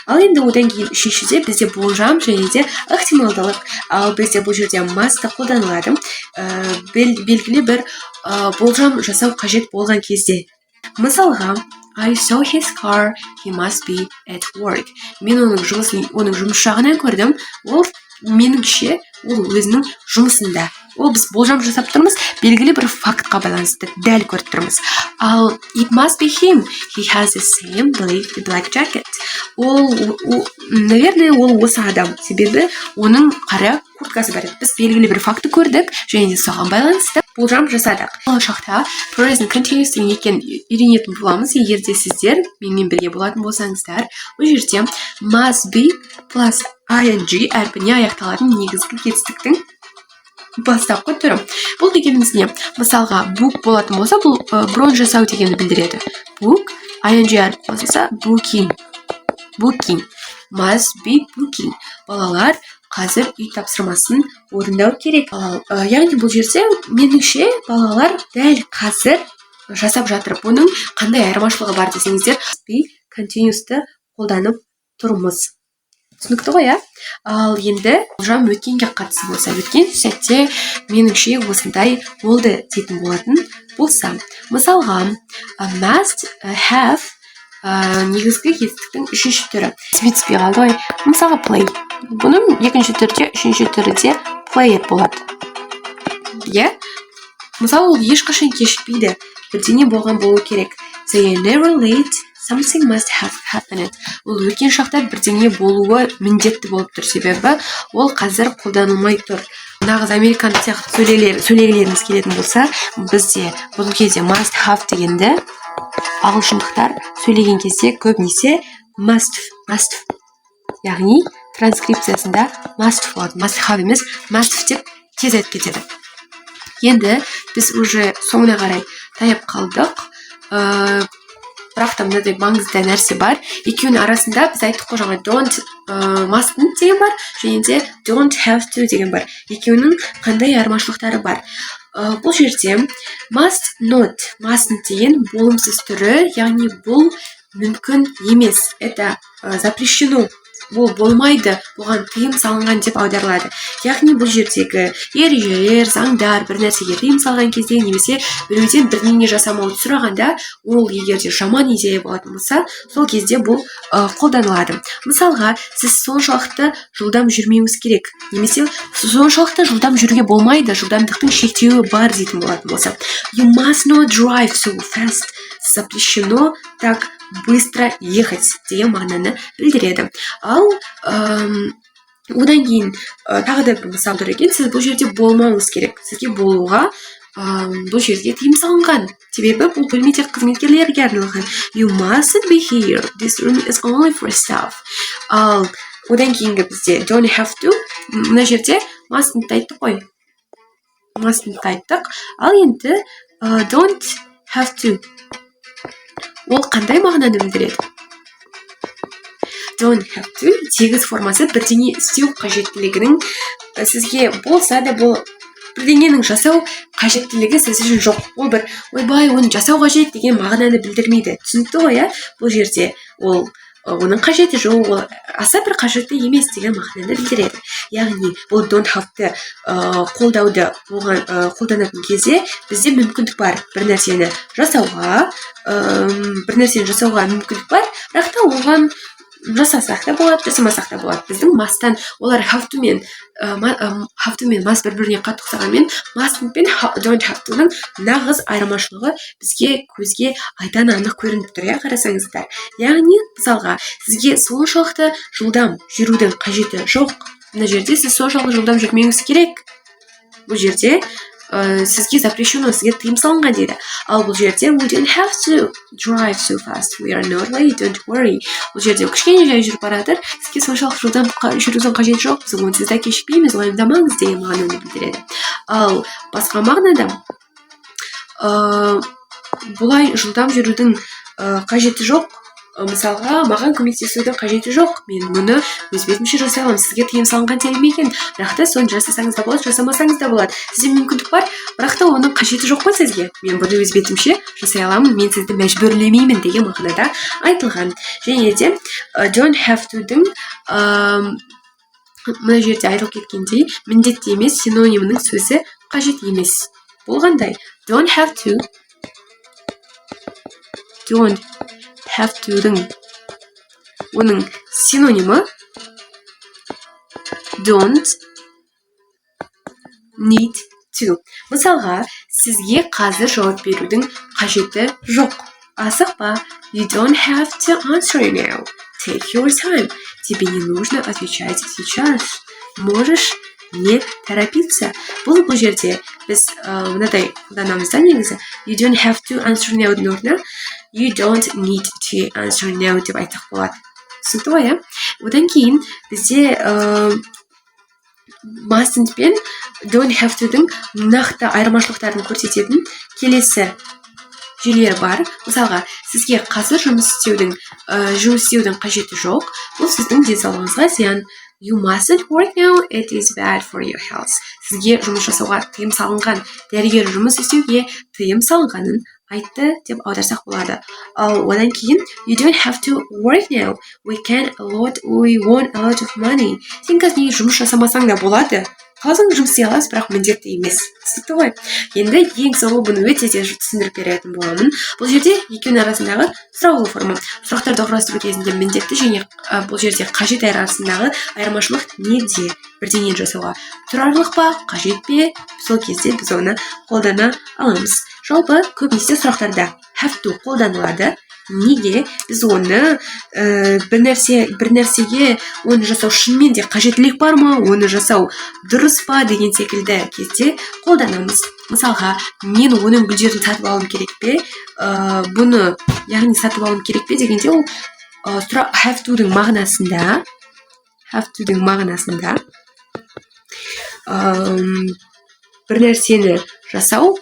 Ал енді одан кейін үшіншіде бізде болжам және де ықтималдылық. Ал бізде бұл жерде must қолданылады. Белгілі бір болжам жасау қажет болған кезде. Мысалға, I saw his car, he must be at work. Мен оның жұмыс жағынан көрдім, ол меніңше ол өзінің жұмысында. Ол біз болжам жасап тұрмыз, белгілі бір фактқа байланысты дәл көріп тұрмыз. Ал it must be him, he has the same black jacket. Наверное, ол осы адам, себебі оның қара курткасы бар. Біз белгілі бір факты көрдік, және де соған байланысты болжам жасадық. Болашақта present continuous екен үйренетін боламыз, егер де сіздер менімен бірге болатын болсаңыздар. Бұл жерде must be plus ing әрпіне аяқталатын негізгі кетістіктің бастапқы түрі. Бұл дегеніміз не? Мысалға, book болатын болса, бұл бронь жасау дегенді білдіреді. Book, ing әріп қосылса, booking. Must be booking. Балалар қазір үй тапсырмасын орындау керек. Яғни бұл жерде меніңше балалар дәл қазір жасап жатыр. Бұның қандай айырмашылығы бар десеңіздер, be continuous'ты қолданып тұрмыз. Түсінікті ғой, Ал енді болжам өткенге қатысы болса, өткен сәтте меніңше осындай болды дейтін болатын болса. Мысалға, must have негізгі кетістіктің үшінші түрі. Жетіспей қалды ғой. Мысалға, play. Бұның екінші түрде, үшінші түрде play болады. Мысалы, ол ешқашан кешікпейді. Бірдеңе болған болу керек. They are never late. Something must have happened. Ол өткен шақта бірдеңе болуы міндетті болып тұр, себебі ол қазір қолданылмай тұр. Нағыз американдық сияқты сөйлегілеріміз келетін болса, бізде бұл кезде must have дегенді ағылшындықтар сөйлеген кезде көбінесе must. Яғни транскрипциясында must болады. Must have емес, must деп тез айтып кетеді. Енді біз уже соңына қарай таяп қалдық. Бірақ та мынадай маңызды нәрсе бар. Екеуінің арасында біз айттық қой, жаңа don't mustn't деген бар, және де don't have to деген бар. Екеуінің қандай айырмашылықтары бар? Бұл жерде mustn't деген болымсыз түрі, яғни бұл мүмкін емес. Это запрещено. Бұл болмайды, бұған тыйым салынған деп аударылады. Яғни бұл жердегі ережелер, заңдар бір нәрсеге тыйым салған кезде немесе біреуден бірдеңе жасамауды сұрағанда, ол егер де жаман идея болатын болса, сол кезде бұл қолданылады. Мысалға, сіз соншалықты жылдам жүрмеуіңіз керек, немесе соншалықты жылдам жүруге болмайды, жылдамдықтың шектеуі бар дейтін болатын болса. You must not drive so fast. Запрещено так быстро ехать деген мағынаны білдіреді. Ал одан кейін тағы да бір мысал екен, сіз бұл жерде болмауыңыз керек. Сізге болуға бұл жерде тыйым салынған. Себебі бұл бөлмеде қызметкерлерге арналған. You mustn't be here. This room is only for staff. Ал одан кейінгі бізде don't have to. Мына жерде mustn't айттық қой. Mustn't айттық. Ал енді don't have to. Ол қандай мағынаны білдіреді? Don't have to тегіс формасы бірдеңе істеу қажеттілігінің сізге болса да бұл бірдеңенің жасау қажеттілігі сіз үшін жоқ. Ол бір ойбай оны жасау қажет деген мағынаны білдірмейді. Түсінікті ғой, бұл жерде ол оның қажеті жоқ, ол аса бір қажетті емес деген мағынаны білдіреді. Яғни бұл don't have-ты қолданатын кезде бізде мүмкіндік бар бір нәрсені жасауға мүмкіндік бар, бірақ та оған жасасақ та болады, жасамасақ та болады. Біздің must-тан олар have to мен must бір-біріне қатты ұқсағанмен mustn't пен don't have to-ның нағыз айырмашылығы бізге көзге айдан анық көрініп тұр, қарасаңыздар. Яғни, мысалға, сізге соншалықты жылдам жүрудің қажеті жоқ. Мына жерде сіз соншалықты жылдам жүрмеңіз керек. Бұл жерде сізге запрещено, сізге тыйым салынған дейді. Ал бұл жерде we don't have to drive so fast. We are not late, don't worry. Бұл жерде кішкене жай жүріп баратыр. Сізге соншалықты жылдам жүрудің қажеті жоқ. Біз онсыз да кешікпейміз, уайымдамаңыз деген мағынаны білдіреді. Ал басқа мағынада бұлай жылдам жүрудің қажеті жоқ. мысалға маған көмектесудің қажеті жоқ, мен мұны өз бетімше жасай аламын, сізге тыйым салынған тәлім екен, бірақ та соны жасасаңыз да болады, жасамасаңыз да болады, сізде мүмкіндік бар, бірақ та оның қажеті жоқ қой сізге, мен бұны өз бетімше жасай аламын, мен сізді мәжбүрлемеймін деген мағынада айтылған. Және де don't have to-дің мына жерде айтылып кеткендей міндетті емес синонимінің сөзі қажет емес болғандай. Don't have to-дің оның синонимі don't need to. Мысалға, сізге қазір жауап берудің қажеті жоқ. Асықпа. You don't have to answer now. Take your time. Тебе не нужно отвечать сейчас. Можешь не торопиться. Бұл жерде біз мынадай қолданамыз да негізі. You don't have to answer now орнына You don't need to answer now деп айтсақ болады. Түсінікті ғой, иә? Одан кейін бізде mustn't пен don't have to-дің нақты айырмашылықтарын көрсететін келесі жүйелер бар. Мысалға, сізге қазір жұмыс істеудің қажеті жоқ. Бұл сіздің денсаулығыңызға зиян. You mustn't work now, it is bad for your health. Сізге жұмыс жасауға тыйым салынған, дәрігер жұмыс істеуге тыйым салынғанын айтты деп аударсақ болады. Ал одан кейін you don't have to work now. We want a lot of money. Сен қазір неге жұмыс жасамасаң да болады. Қаласаң жұмыс істей аласыз, бірақ міндетті емес. Түсінікті ғой. Енді ең соңғы бұны өте тез түсіндіріп беретін боламын. Бұл жерде екеуінің арасындағы сұраулы форма. Сұрақтарды құрастыру кезінде міндетті және бұл жерде қажет арасындағы айырмашылық неде? Бірдеңені жасауға тұрарлық па, қажет пе? Сол кезде біз оны қолдана аламыз. Жалпы көбінесе сұрақтарда have to қолданылады. Неге? Біз оны бір нәрсеге оны жасау шынымен де қажеттілік бар ма? Оны жасау дұрыс па деген секілді кезде қолданамыз. Мысалға, мен оның гүлдерін сатып алуым керек пе? Бұны, яғни сатып алуым керек пе дегенде ол have to-дің мағынасында бір нәрсені жасау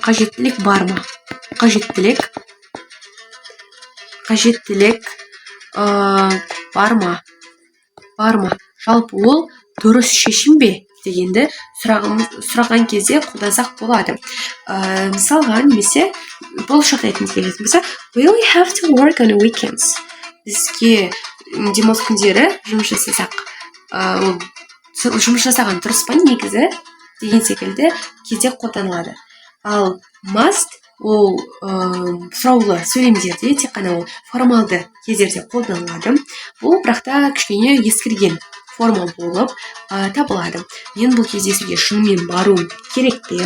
қажеттілік бар ма? Қажеттілік бар ма? Жалпы ол дұрыс шешім бе дегенді сұраған кезде қолдансақ болады. Мысалға, немесе болашақта айтқымыз келетін болса, will we have to work on weekends? Бізге демалыс күндері жұмыс жасаған дұрыс па негізі деген секілді кезде қолданылады. Ал must ол сұраулы сөйлемдерде тек қана ол формалды кездерде қолданылады. Бұл бірақ та кішкене ескірген форма болып табылады. Мен бұл кездесуге шынымен баруым керек пе?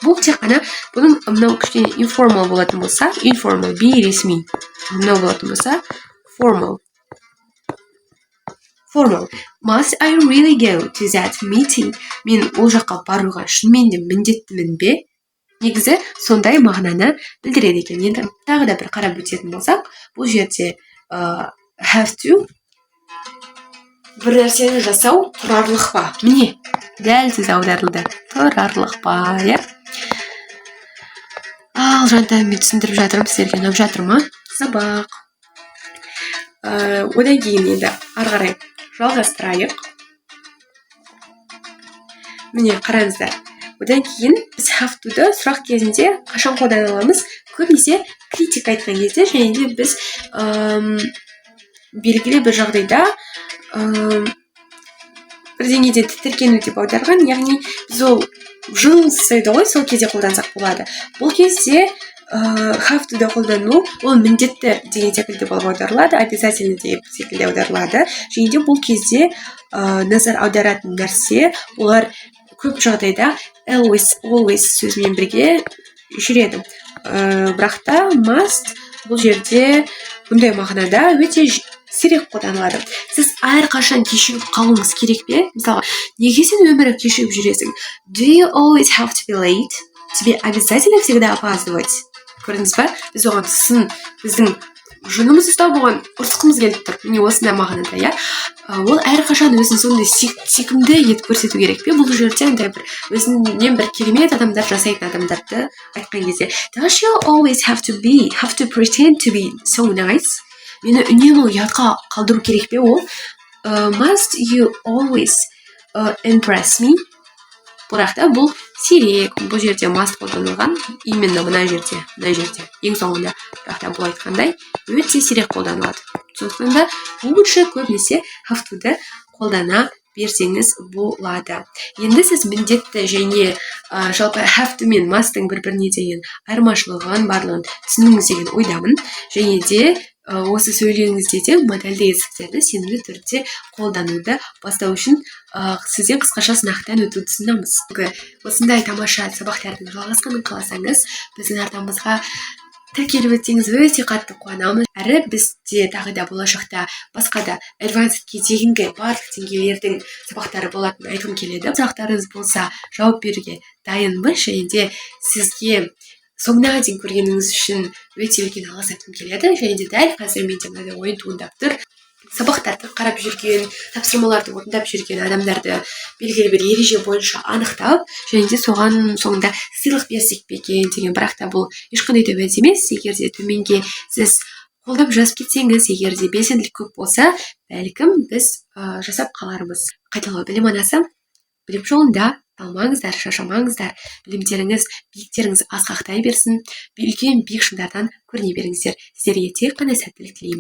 Бұл тек қана бұның мынау кішкене informal болатын болса, informal бейресми. Мынау болатын болса, formal. Must I really go to that meeting? Мен ол жаққа баруға шынымен де міндеттімін бе? Негізі сондай мағынаны білдіреді екен. Енді тағы да бір қарап өтетін болсақ, бұл жерде have to бір нәрсені жасау тұрарлық па? Міне, дәл сөз аударылды. Тұрарлық па, иә? Ал жантайым мен түсіндіріп жатырмын, сіздерге ұнап жатыр ма? Сабақ. Одан кейін енді ары қарай жалғастырайық. Міне, қараңыздар. Одан кейін біз have to-ды сұрақ кезінде қашан қолдана аламыз? Көбінесе критика айтқан кезде, және де біз белгілі бір жағдайда бірдеңеден тітіркену деп аударған, яғни біз ол жұмысайды ғой, сол кезде қолдансақ болады. Бұл кезде have to-ды қолдану ол міндетті деген секілді болып аударылады, обязательно деген секілді аударылады. Және де бұл кезде назар аударатын нәрсе, олар көп жағдайда always сөзімен бірге жүреді. Бірақ та must бұл жерде бұндай мағынада өте сирек қолданылады. Сіз әрқашан кешігіп қалуыңыз керек пе? Мысалы, неге сен өмірі кешігіп жүресің? Do you always have to be late? Тебе обязательно всегда опаздывать? Көрдіңіз ба? Біз оған сын, біздің жынымыз ұстап оған ұрысқымыз келіп тұр. Міне осындай мағынада, иә. Ол әрқашан өзін сондай сүйкімді етіп көрсету керек пе? Бұл жерде андай бір өзінен бір керемет адамдар жасайтын адамдарды айтқан кезде, does you always have to pretend to be so nice? Мені үнемі ұятқа қалдыру керек пе ол? Must you always impress me? Бірақ та бұл сирек, бұл жерде must қолданылған, именно мына жерде, ең соңында. Бірақ та бұл айтқандай өте сирек қолданылады. Сондықтан да лучше көбінесе have to-ды қолдана берсеңіз болады. Енді сіз міндетті және жалпы have to мен must-тың бір-біріне деген айырмашылығын барлығын түсініңіз деген ойдамын. Және де осы сөйлеуіңізде де модальді етістіктерді сенімді түрде қолдануды бастау үшін сізден қысқаша сынақтан өтуді ұсынамыз. Осындай тамаша сабақтардың жалғасқанын қаласаңыз, біздің арнамызға тіркеліп өтсеңіз өте қатты қуанамыз. Әрі бізде тағы да болашақта басқа да advancedке дейінгі барлық деңгейлердің сабақтары болатынын айтқым келеді. Сұрақтарыңыз болса жауап беруге дайынмыз, және де сізге соңына дейін көргеніңіз үшін өте үлкен алғыс айтқым келеді. Және де дәл қазір менде мынадай ой туындап тұр. Сабақтарды қарап жүрген, тапсырмаларды орындап жүрген адамдарды белгілі бір ереже бойынша анықтап, және де соған соңында сыйлық берсек пе екен деген, бірақ та бұл ешқандай да уәде емес. Егер де төменге сіз қолдап жазып кетсеңіз, егер де белсенділік көп болса, бәлкім біз жасап қалармыз. Қайталау білім анасы. Білім жолында талмаңыздар, шаршамаңыздар, білімдеріңіз, биіктеріңіз асқақтай берсін, үлкен биік шыңдардан көріне беріңіздер. Сіздерге тек қана сәттілік тілеймін.